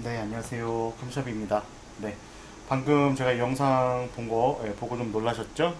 네, 안녕하세요. 컴샵입니다. 네, 방금 제가 영상 본 거 보고 좀 놀라셨죠?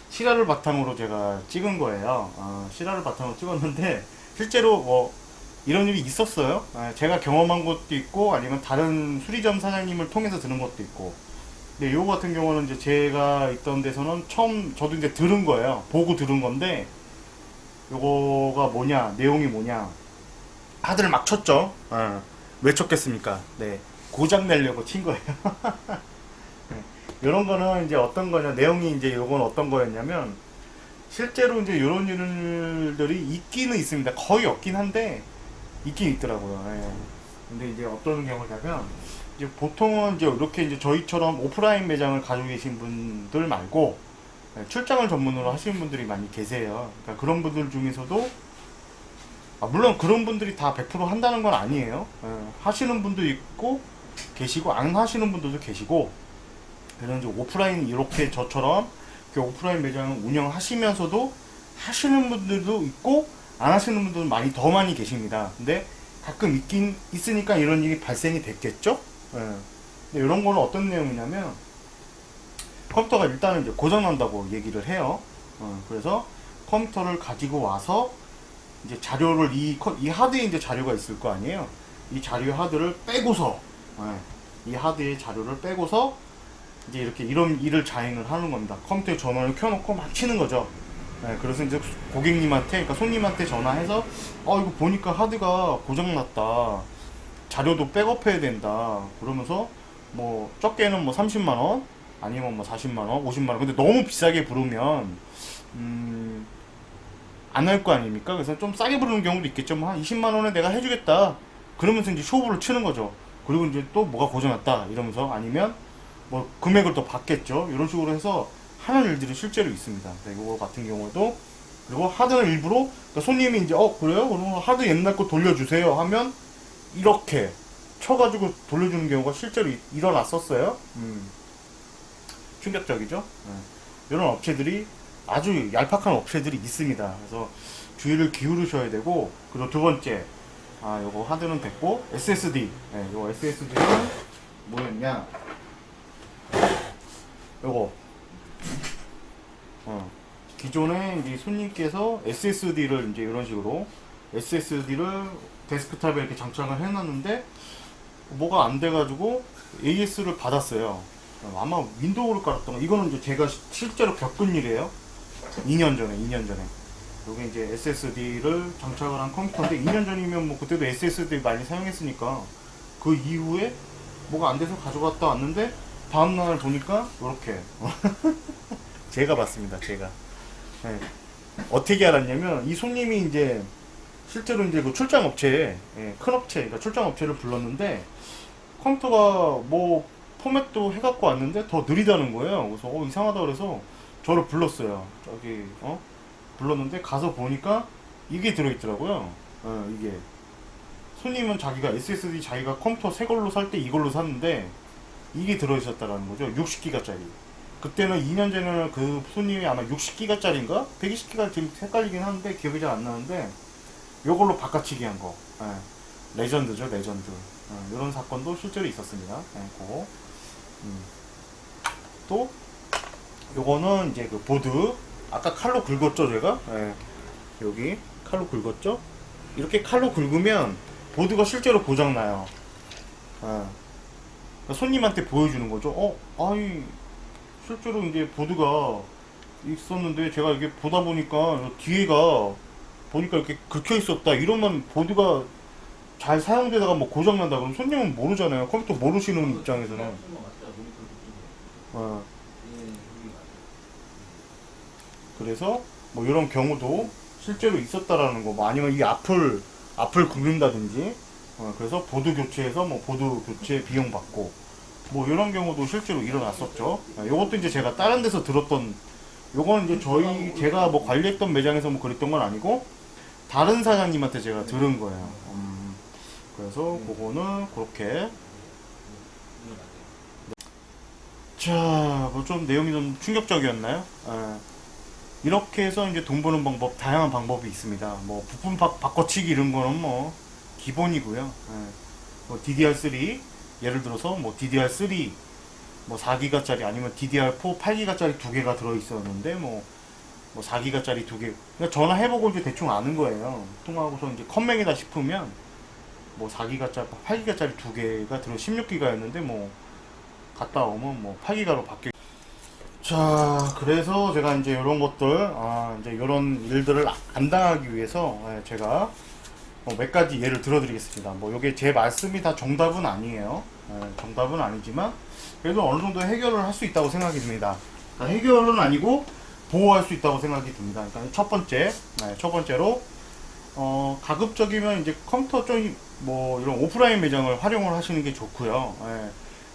실화를 바탕으로 제가 찍은 거예요. 실화를 바탕으로 찍었는데 실제로 뭐 이런 일이 있었어요. 제가 경험한 것도 있고 아니면 다른 수리점 사장님을 통해서 들은 것도 있고. 근데 요거 같은 경우는 이제 제가 있던 데서는 처음 저도 이제 들은 거예요. 보고 들은 건데 요거가 뭐냐, 내용이 뭐냐. 다들 막 쳤죠. 왜 쳤겠습니까? 네. 고장 내려고 친 거예요. 이런 거는 이제 어떤 거냐, 내용이 이제 요건 어떤 거였냐면, 실제로 이제 이런 일들이 있기는 있습니다. 거의 없긴 한데, 있긴 있더라고요. 예. 근데 이제 어떤 경우냐면, 이제 보통은 이제 이렇게 이제 저희처럼 오프라인 매장을 가지고 계신 분들 말고, 출장을 전문으로 하시는 분들이 많이 계세요. 그러니까 그런 분들 중에서도 물론 그런 분들이 다 100% 한다는 건 아니에요. 하시는 분도 있고 계시고 안 하시는 분들도 계시고, 그런 이제 오프라인 이렇게 저처럼 이렇게 오프라인 매장을 운영하시면서도 하시는 분들도 있고 안 하시는 분들도 많이 더 많이 계십니다. 근데 가끔 있긴 있으니까 이런 일이 발생이 됐겠죠. 근데 이런 거는 어떤 내용이냐면, 컴퓨터가 일단은 이제 고장 난다고 얘기를 해요. 그래서 컴퓨터를 가지고 와서 이제 자료를 이 하드에 이제 자료가 있을 거 아니에요. 이 자료 하드를 빼고서, 이 하드의 자료를 빼고서 이제 이렇게 이런 일을 자행을 하는 겁니다. 컴퓨터에 전원을 켜놓고 막 치는 거죠. 그래서 이제 고객님한테, 그러니까 손님한테 전화해서 이거 보니까 하드가 고장났다. 자료도 백업해야 된다. 그러면서 뭐 적게는 뭐 30만 원, 아니면 뭐 40만 원, 50만 원. 근데 너무 비싸게 부르면 안 할 거 아닙니까? 그래서 좀 싸게 부르는 경우도 있겠죠. 뭐 한 20만 원에 내가 해주겠다. 그러면서 이제 쇼부를 치는 거죠. 그리고 이제 또 뭐가 고장났다 이러면서, 아니면 뭐 금액을 또 받겠죠. 이런 식으로 해서 하는 일들이 실제로 있습니다. 네, 이거 같은 경우도, 그리고 하드는 일부러, 그러니까 손님이 이제 그래요? 그러면 하드 옛날 거 돌려주세요 하면 이렇게 쳐가지고 돌려주는 경우가 실제로 일어났었어요. 충격적이죠. 이런 업체들이, 아주 얄팍한 업체들이 있습니다. 그래서 주의를 기울이셔야 되고, 그리고 두 번째, 요거 하드는 됐고, SSD. 요거 SSD는 뭐였냐? 요거, 기존에 이제 손님께서 SSD를 이제 이런 식으로 SSD를 데스크탑에 이렇게 장착을 해놨는데 뭐가 안 돼가지고 AS를 받았어요. 아마 윈도우를 깔았던 거. 이거는 이제 제가 실제로 겪은 일이에요. 2년 전에. 여기 이제 SSD를 장착을 한 컴퓨터인데, 2년 전이면 뭐 그때도 SSD 많이 사용했으니까 그 이후에 뭐가 안 돼서 가져갔다 왔는데, 다음날 보니까 이렇게 제가 봤습니다. 제가. 네. 어떻게 알았냐면, 이 손님이 이제 실제로 이제 그 출장 업체에, 큰 업체, 그러니까 출장 업체를 불렀는데, 컴퓨터가 뭐 포맷도 해갖고 왔는데 더 느리다는 거예요. 그래서 이상하다 그래서 저를 불렀어요. 저기 불렀는데 가서 보니까 이게 들어있더라고요. 이게 손님은 자기가 SSD 자기가 컴퓨터 새 걸로 살 때 이걸로 샀는데 이게 들어있었다라는 거죠. 60기가짜리. 그때는 2년 전에는 그 손님이 아마 60기가짜리인가 120기가 지금 헷갈리긴 하는데 기억이 잘 안 나는데, 요걸로 바꿔치기 한 거. 레전드죠, 레전드. 이런 사건도 실제로 있었습니다. 그거. 또 요거는 이제 그 보드, 아까 칼로 긁었죠 제가. 여기 칼로 긁었죠. 이렇게 칼로 긁으면 보드가 실제로 고장나요. 그러니까 손님한테 보여주는 거죠. 아니 실제로 이제 보드가 있었는데 제가 이게 보다 보니까 뒤에가 보니까 이렇게 긁혀 있었다. 이러면 보드가 잘 사용되다가 뭐 고장난다 그러면 손님은 모르잖아요. 컴퓨터 모르시는 입장에서는. 어, 그래서 뭐 이런 경우도 실제로 있었다라는 거, 뭐 아니면 이 앞을 긁는다든지, 그래서 보드 교체해서 뭐 보드 교체 비용 받고, 뭐 이런 경우도 실제로 일어났었죠. 요것도 이제 제가 다른 데서 들었던, 요거는 이제 제가 뭐 관리했던 매장에서 뭐 그랬던 건 아니고 다른 사장님한테 제가 들은 거예요. 그래서 그거는 그렇게. 자, 뭐 좀 내용이 좀 충격적이었나요? 이렇게 해서 이제 돈 버는 방법, 다양한 방법이 있습니다. 뭐 부품 바꿔치기 이런 거는 뭐 기본이고요. 뭐 DDR3 예를 들어서 뭐 DDR3 뭐 4기가짜리 아니면 DDR4 8기가짜리 두 개가 들어 있었는데 뭐 4기가짜리 두 개. 그러니까 전화해보고 이제 대충 아는 거예요. 통화하고서 이제 컴맹이다 싶으면 뭐 4기가짜리, 8기가짜리 두 개가 들어 16기가였는데 뭐 갔다 오면 뭐 8기가로 바뀌어. 자, 그래서 제가 이제 이런 것들, 이제 이런 일들을 안 당하기 위해서 제가 몇 가지 예를 들어드리겠습니다. 뭐 요게 제 말씀이 다 정답은 아니에요. 정답은 아니지만 그래도 어느 정도 해결을 할 수 있다고 생각이 듭니다. 그러니까 해결은 아니고 보호할 수 있다고 생각이 듭니다. 그러니까 첫 번째로 가급적이면 이제 컴퓨터 좀 뭐 이런 오프라인 매장을 활용을 하시는 게 좋고요.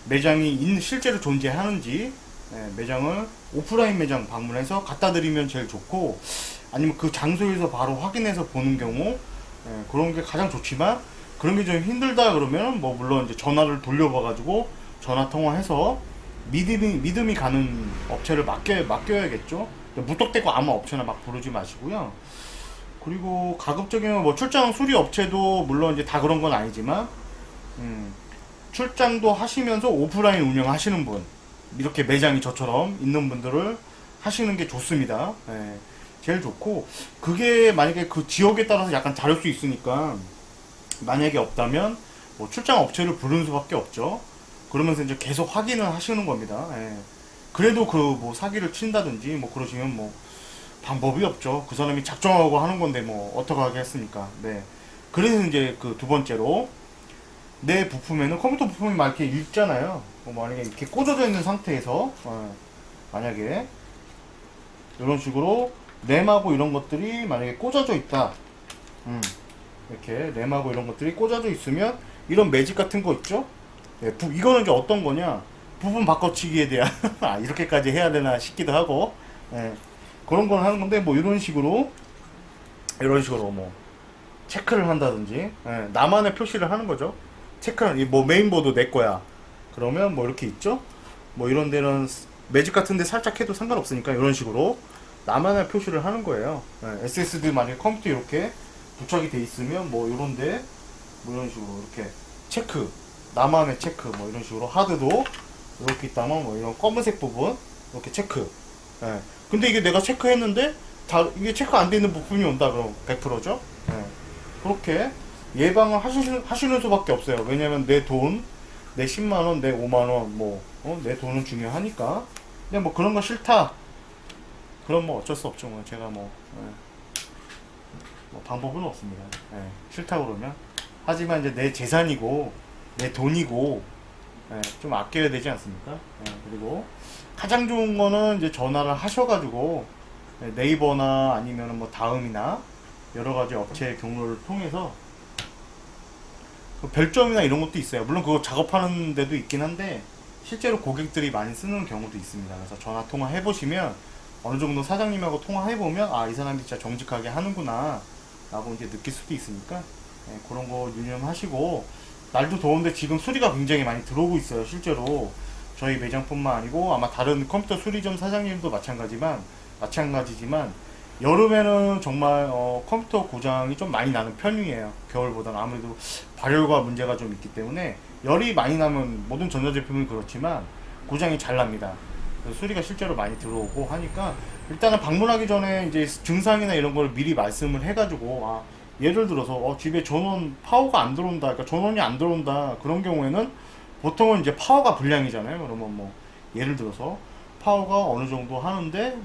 매장이 실제로 존재하는지 매장을 오프라인 매장 방문해서 갖다 드리면 제일 좋고, 아니면 그 장소에서 바로 확인해서 보는 경우 그런 게 가장 좋지만, 그런 게 좀 힘들다 그러면 뭐 물론 이제 전화를 돌려봐 가지고 전화 통화해서 믿음이 가는 업체를 맡겨야겠죠. 무턱대고 아무 업체나 막 부르지 마시고요. 그리고 가급적이면 뭐 출장 수리 업체도 물론 이제 다 그런 건 아니지만 출장도 하시면서 오프라인 운영하시는 분, 이렇게 매장이 저처럼 있는 분들을 하시는 게 좋습니다. 제일 좋고, 그게 만약에 그 지역에 따라서 약간 다를 수 있으니까 만약에 없다면 뭐 출장 업체를 부르는 수밖에 없죠. 그러면서 이제 계속 확인을 하시는 겁니다. 그래도 그 뭐 사기를 친다든지 뭐 그러시면 뭐 방법이 없죠. 그 사람이 작정하고 하는 건데 뭐 어떻게 하겠습니까? 네. 그래서 이제 그 두 번째로, 내 부품에는 컴퓨터 부품이 막 이렇게 있잖아요. 만약에 이렇게 꽂아져 있는 상태에서 만약에 이런 식으로 램하고 이런 것들이 만약에 꽂아져 있다. 이렇게 램하고 이런 것들이 꽂아져 있으면 이런 매직 같은 거 있죠? 이거는 이제 어떤 거냐? 부분 바꿔치기에 대한 이렇게까지 해야 되나 싶기도 하고, 그런 걸 하는 건데, 뭐 이런 식으로 뭐 체크를 한다든지, 나만의 표시를 하는 거죠. 체크는 뭐 메인보드 내 거야. 그러면 뭐 이렇게 있죠. 뭐 이런 데는 매직 같은데 살짝 해도 상관없으니까 이런 식으로 나만의 표시를 하는 거예요. SSD 만약에 컴퓨터 이렇게 부착이 돼 있으면 뭐 이런데 뭐 이런 식으로 이렇게 체크, 나만의 체크, 뭐 이런 식으로 하드도 이렇게 있다면 뭐 이런 검은색 부분 이렇게 체크. 근데 이게 내가 체크했는데 이게 체크 안 돼 있는 부분이 온다 그럼 100%죠. 그렇게 예방을 하시는 수밖에 없어요. 왜냐면 내 돈, 내 10만원, 내 5만원, 내 돈은 중요하니까. 근데 뭐 그런 거 싫다. 그럼 뭐 어쩔 수 없죠. 뭐 제가 뭐 방법은 없습니다. 싫다 그러면. 하지만 이제 내 재산이고, 내 돈이고, 좀 아껴야 되지 않습니까? 그리고 가장 좋은 거는 이제 전화를 하셔가지고, 네이버나 아니면 뭐 다음이나 여러 가지 업체의 경로를 통해서 별점이나 이런 것도 있어요. 물론 그거 작업하는 데도 있긴 한데 실제로 고객들이 많이 쓰는 경우도 있습니다. 그래서 전화 통화 해보시면 어느 정도 사장님하고 통화해보면 이 사람이 진짜 정직하게 하는구나 라고 이제 느낄 수도 있으니까 그런 거 유념하시고, 날도 더운데 지금 수리가 굉장히 많이 들어오고 있어요. 실제로 저희 매장뿐만 아니고 아마 다른 컴퓨터 수리점 사장님도 마찬가지지만 여름에는 정말 컴퓨터 고장이 좀 많이 나는 편이에요. 겨울보다는 아무래도 발열과 문제가 좀 있기 때문에 열이 많이 나면 모든 전자제품은 그렇지만 고장이 잘 납니다. 그래서 수리가 실제로 많이 들어오고 하니까 일단은 방문하기 전에 이제 증상이나 이런 걸 미리 말씀을 해가지고, 예를 들어서 집에 전원 파워가 안 들어온다, 그러니까 전원이 안 들어온다, 그런 경우에는 보통은 이제 파워가 불량이잖아요. 그러면 뭐 예를 들어서 파워가 어느 정도 하는데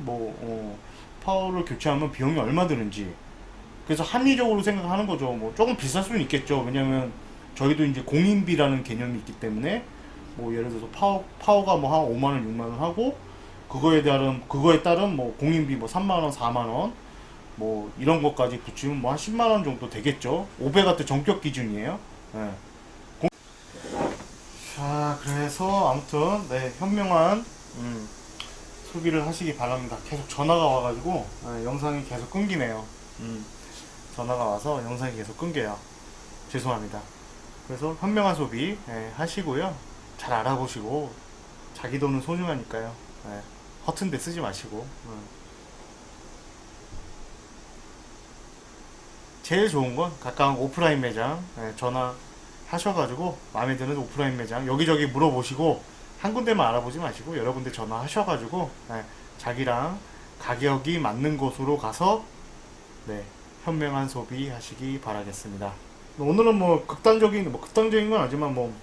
파워를 교체하면 비용이 얼마 드는지, 그래서 합리적으로 생각하는 거죠. 뭐 조금 비쌀 수는 있겠죠. 왜냐면 저희도 이제 공인비라는 개념이 있기 때문에 뭐 예를 들어서 파워가 뭐 한 5만원 6만원 하고 그거에 따른 뭐 공인비 뭐 3만원 4만원 뭐 이런 것까지 붙이면 뭐 한 10만원 정도 되겠죠. 500W 전격 기준이에요. 자, 그래서 아무튼 현명한 소비를 하시기 바랍니다. 계속 전화가 와가지고 영상이 계속 끊기네요. 전화가 와서 영상이 계속 끊겨요. 죄송합니다. 그래서 현명한 소비 하시고요. 잘 알아보시고, 자기 돈은 소중하니까요. 허튼 데 쓰지 마시고. 제일 좋은 건 가까운 오프라인 매장 전화 하셔가지고 마음에 드는 오프라인 매장 여기저기 물어보시고 한 군데만 알아보지 마시고 여러 군데 전화하셔가지고 자기랑 가격이 맞는 곳으로 가서 현명한 소비 하시기 바라겠습니다. 오늘은 뭐 극단적인 건 아니지만 뭐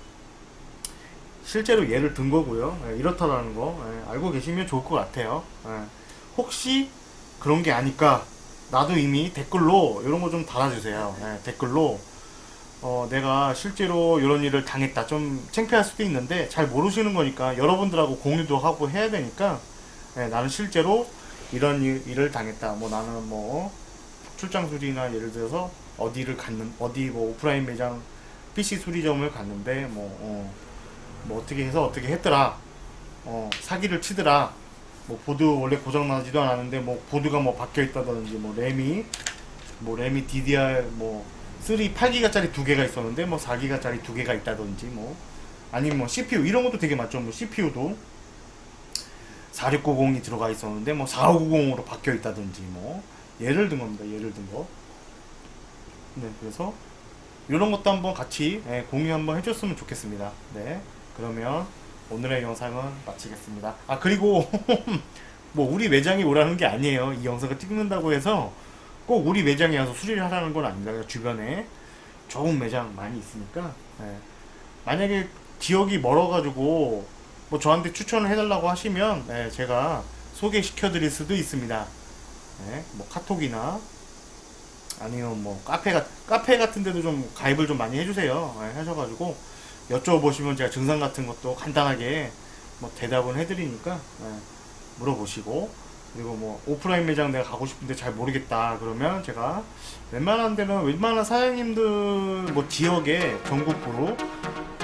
실제로 예를 든 거고요. 이렇다라는 거 알고 계시면 좋을 것 같아요. 혹시 그런 게 아닐까 나도 이미 댓글로 이런 거 좀 달아주세요. 댓글로 내가 실제로 이런 일을 당했다. 좀 창피할 수도 있는데 잘 모르시는 거니까 여러분들하고 공유도 하고 해야 되니까 나는 실제로 이런 일을 당했다. 뭐 나는 뭐 출장 수리나 예를 들어서 어디 뭐 오프라인 매장 PC 수리점을 갔는데 뭐 어떻게 해서 어떻게 했더라. 사기를 치더라. 뭐 보드 원래 고장 나지도 않았는데 뭐 보드가 뭐 바뀌어 있다든지 뭐 램이 DDR 뭐 8기가짜리 두 개가 있었는데 뭐 4기가짜리 두 개가 있다든지 뭐 아니면 뭐 CPU 이런 것도 되게 많죠. 뭐 CPU도 4690이 들어가 있었는데 뭐 4590으로 바뀌어 있다든지 뭐 예를 든 겁니다. 예를 든 거. 네, 그래서 이런 것도 한번 같이 공유 한번 해줬으면 좋겠습니다. 네, 그러면 오늘의 영상은 마치겠습니다. 아 그리고 뭐 우리 매장이 오라는 게 아니에요. 이 영상을 찍는다고 해서 꼭 우리 매장에 와서 수리를 하라는 건 아닙니다. 주변에 좋은 매장 많이 있으니까 만약에 지역이 멀어가지고 뭐 저한테 추천을 해달라고 하시면 제가 소개시켜 드릴 수도 있습니다. 뭐 카톡이나 아니면 뭐 카페 같은 데도 좀 가입을 좀 많이 해주세요. 하셔가지고 여쭤보시면 제가 증상 같은 것도 간단하게 뭐 대답은 해드리니까 물어보시고 그리고 뭐 오프라인 매장 내가 가고 싶은데 잘 모르겠다 그러면 제가 웬만한 사장님들 뭐 지역에 전국구로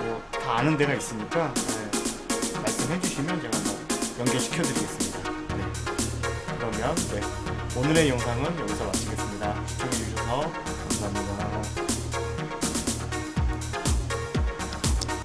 뭐 다 아는 데가 있으니까 말씀해 주시면 제가 뭐 연결시켜 드리겠습니다. 그러면 오늘의 영상은 여기서 마치겠습니다. 시청해 주셔서 감사합니다.